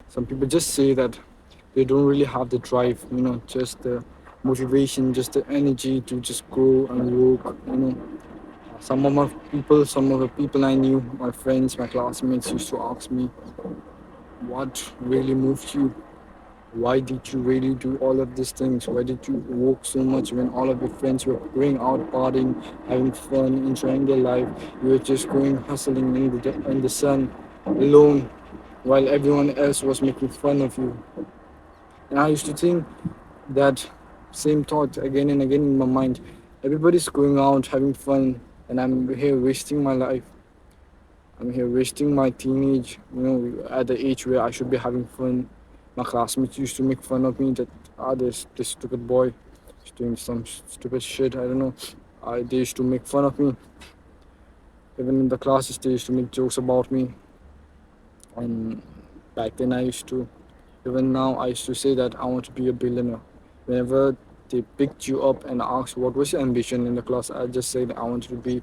Some people just say that they don't really have the drive, just the motivation, just the energy to just go and work. Some of the people I knew, my friends, my classmates used to ask me, what really moved you? Why did you really do all of these things? Why did you work so much when all of your friends were going out partying, having fun, enjoying their life? You were just going hustling in the sun alone while everyone else was making fun of you. And I used to think that same thought again and again in my mind. Everybody's going out having fun, and I'm here wasting my life. I'm here wasting my teenage, at the age where I should be having fun. My classmates used to make fun of me that this stupid boy is doing some stupid shit. I don't know. They used to make fun of me. Even in the classes, they used to make jokes about me. And back then, I used to. Even now, I used to say that I want to be a billionaire. Whenever they picked you up and asked what was your ambition in the class, I just said I wanted to be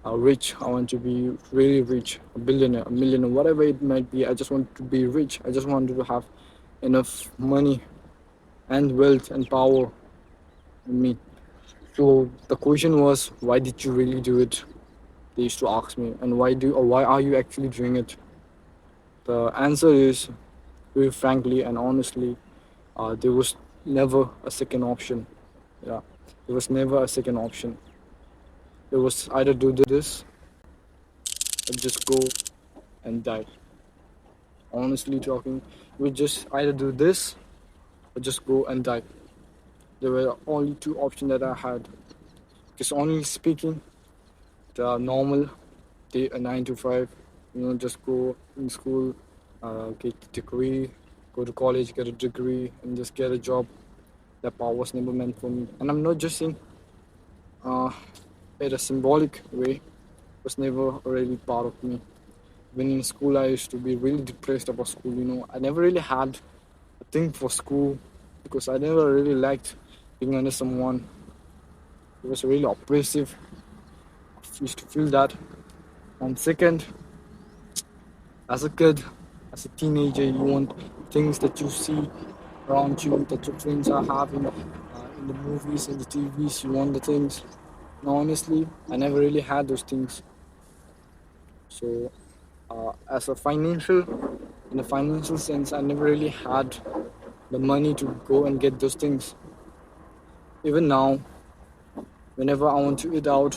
rich. I want to be really rich, a billionaire, a millionaire, whatever it might be. I just want to be rich. I just wanted to have enough money and wealth and power in me. So the question was, why did you really do it? They used to ask me, and why are you actually doing it? The answer is, very frankly and honestly, there was never a second option. Yeah, there was never a second option. It was either do this or just go and die. Honestly talking, we just either do this or just go and die. There were only two options that I had. Because honestly speaking, the normal day, a 9 to 5, just go in school, get a degree, go to college, get a degree, and just get a job. That part was never meant for me. And I'm not just saying uh, in a symbolic way, was never really part of me. When in school, I used to be really depressed about school. I never really had a thing for school because I never really liked being under someone. It was really oppressive. I used to feel that. And second, as a kid, as a teenager, you want things that you see around you, that your friends are having in the movies, in the TVs. You want the things. Now, honestly, I never really had those things. So, as a in a financial sense, I never really had the money to go and get those things. Even now, whenever I want to eat out,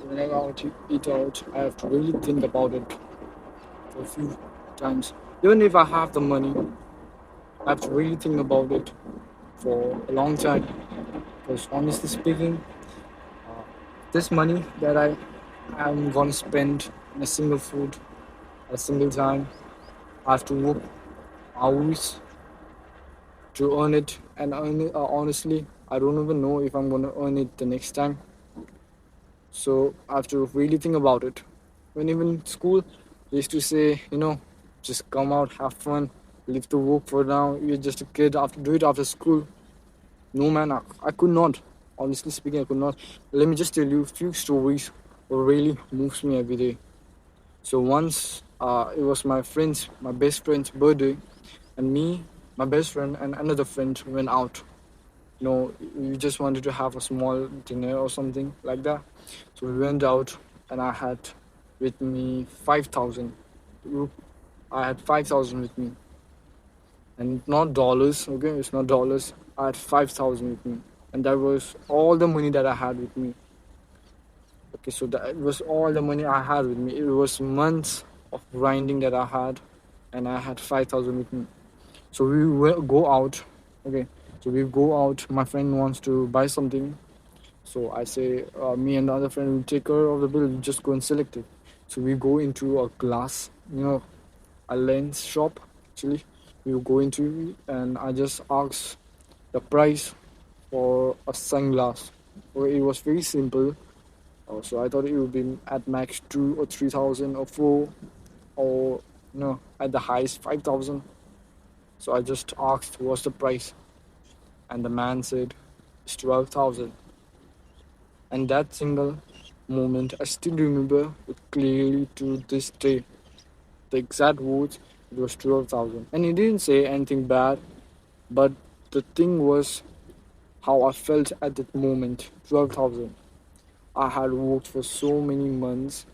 whenever I want to eat out, I have to really think about it for a few times. Even if I have the money, I have to really think about it for a long time. Because honestly speaking, this money that I'm gonna spend in a single food at a single time, I have to work hours to earn it and earn it. Honestly, I don't even know if I'm gonna earn it the next time. So I have to really think about it. When even in school, they used to say, just come out, have fun, leave the work for now. You're just a kid. After do it after school. No man, I could not. Honestly speaking, I could not. Let me just tell you a few stories what really moves me every day. So once it was my best friend's birthday, and me, my best friend, and another friend went out. We just wanted to have a small dinner or something like that. So we went out, and I had with me 5,000. I had 5,000 with me, and not dollars. Okay, it's not dollars. I had 5,000 with me, and that was all the money that I had with me. Okay, so that was all the money I had with me. It was months of grinding that I had, and I had 5,000 with me. So we will go out. Okay, so we go out. My friend wants to buy something, so I say, me and the other friend will take care of the bill. We just go and select it. So we go into a glass, a lens shop. Actually, we will go into it, and I just ask the price for a sunglass. So it was very simple. So I thought it would be at max 2 or 3,000 or four, or at the highest 5,000. So I just asked what's the price, and the man said it's 12,000. And that single moment I still remember it clearly to this day. The exact words It was 12,000. And he didn't say anything bad, but the thing was how I felt at that moment. 12,000. I had worked for so many months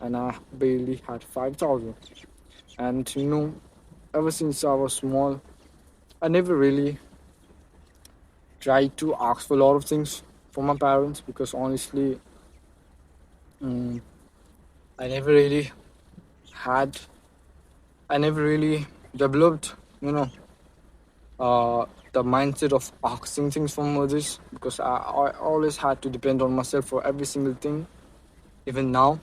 and I barely had 5,000. And ever since I was small, I never really tried to ask for a lot of things from my parents because honestly, mm, I never really had, I never really developed, uh, the mindset of asking things from others because I always had to depend on myself for every single thing, even now.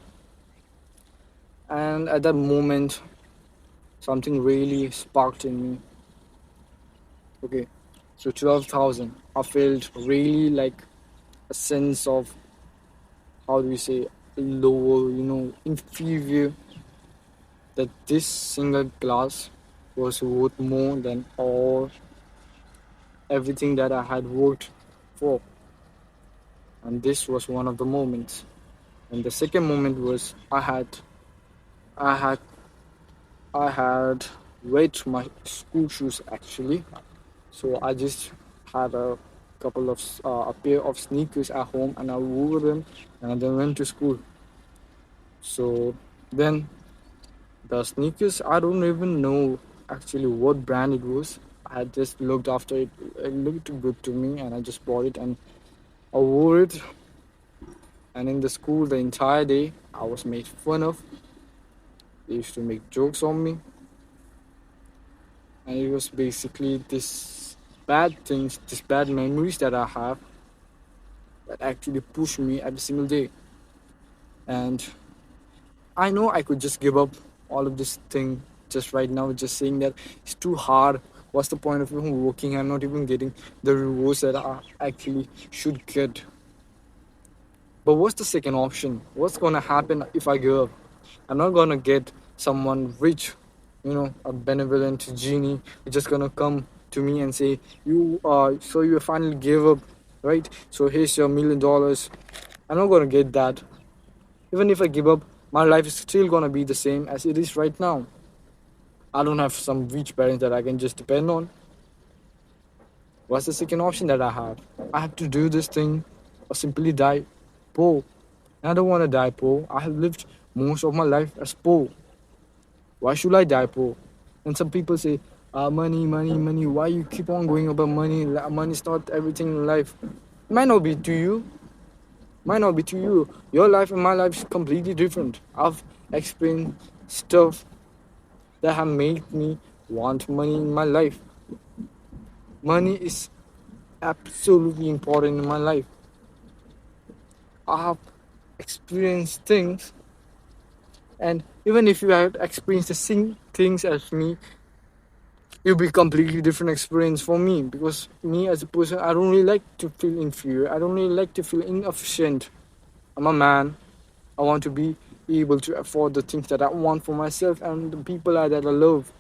And at that moment, something really sparked in me. Okay, so 12,000. I felt really like a sense of, how do we say, lower, inferior, that this single glass was worth more than all everything that I had worked for. And this was one of the moments. And the second moment was I had I had wet my school shoes actually. So I just had a pair of sneakers at home and I wore them and I then went to school. So then the sneakers, I don't even know actually what brand it was. I just looked after it. It looked good to me, and I just bought it and I wore it. And in the school, the entire day, I was made fun of. They used to make jokes on me, and it was basically this bad things, this bad memories that I have that actually push me every single day. And I know I could just give up all of this thing just right now, just saying that it's too hard. What's the point of even working? I'm not even getting the rewards that I actually should get. But what's the second option? What's gonna happen if I give up? I'm not gonna get someone rich, a benevolent genie who's just gonna come to me and say, so you finally gave up, right? So here's your $1 million. I'm not gonna get that. Even if I give up, my life is still gonna be the same as it is right now. I don't have some rich parents that I can just depend on. What's the second option that I have? I have to do this thing or simply die poor. And I don't want to die poor. I have lived most of my life as poor. Why should I die poor? And some people say, money, money, money. Why you keep on going about money? Money is not everything in life. It might not be to you. Might not be to you. Your life and my life is completely different. I've experienced stuff that have made me want money in my life. Money is absolutely important in my life. I have experienced things, and even if you have experienced the same things as me, it'll be completely different experience for me because me as a person, I don't really like to feel inferior. I don't really like to feel inefficient. I'm a man. I want to be able to afford the things that I want for myself and the people that I love.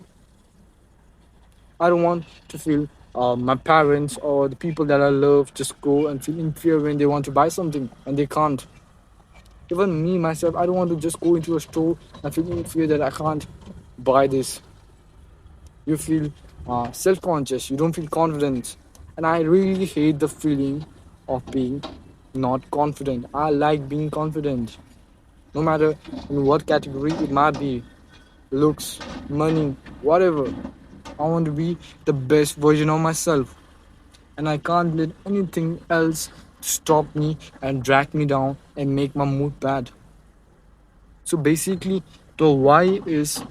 I don't want to feel my parents or the people that I love just go and feel inferior when they want to buy something and they can't. Even me myself, I don't want to just go into a store and feel inferior that I can't buy this. You feel self-conscious. You don't feel confident, and I really hate the feeling of being not confident. I like being confident, no matter in what category it might be, looks, money, whatever. I want to be the best version of myself, and I can't let anything else stop me and drag me down and make my mood bad. So basically, the why is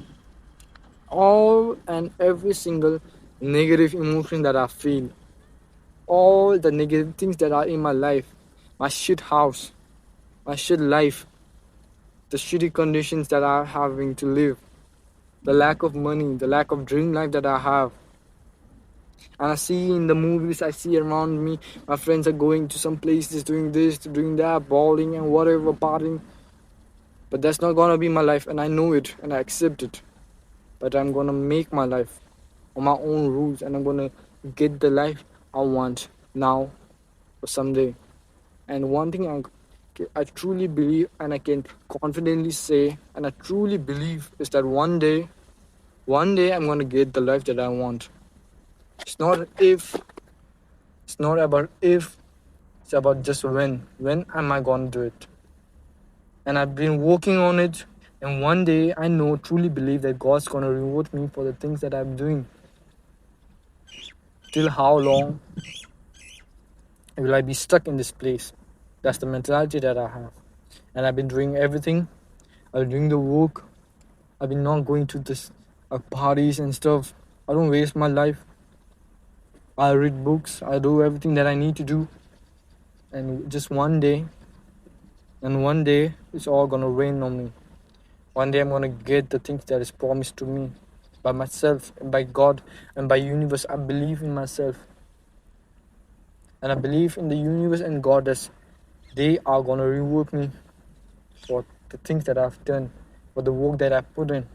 all and every single negative emotion that I feel, all the negative things that are in my life, my shit house, my shit life, the shitty conditions that I'm having to live, the lack of money, the lack of dream life that I have. And I see in the movies, I see around me, my friends are going to some places, doing this, doing that, balling and whatever, partying. But that's not gonna be my life, and I know it, and I accept it. But I'm gonna make my life on my own rules, and I'm gonna get the life I want now or someday. And one thing I truly believe, and I can confidently say, and I truly believe, is that one day One day I'm gonna get the life that I want. It's not if, it's not about if, it's about just when. When am I gonna do it? And I've been working on it. And one day I know, truly believe that God's gonna reward me for the things that I'm doing. Till how long will I be stuck in this place? That's the mentality that I have. And I've been doing everything. I've been doing the work. I've been not going to this parties and stuff. I don't waste my life. I read books. I do everything that I need to do. And just one day, it's all gonna rain on me. One day I'm gonna get the things that is promised to me by myself and by God and by universe. I believe in myself. And I believe in the universe and God that they are gonna reward me for the things that I've done, for the work that I put in.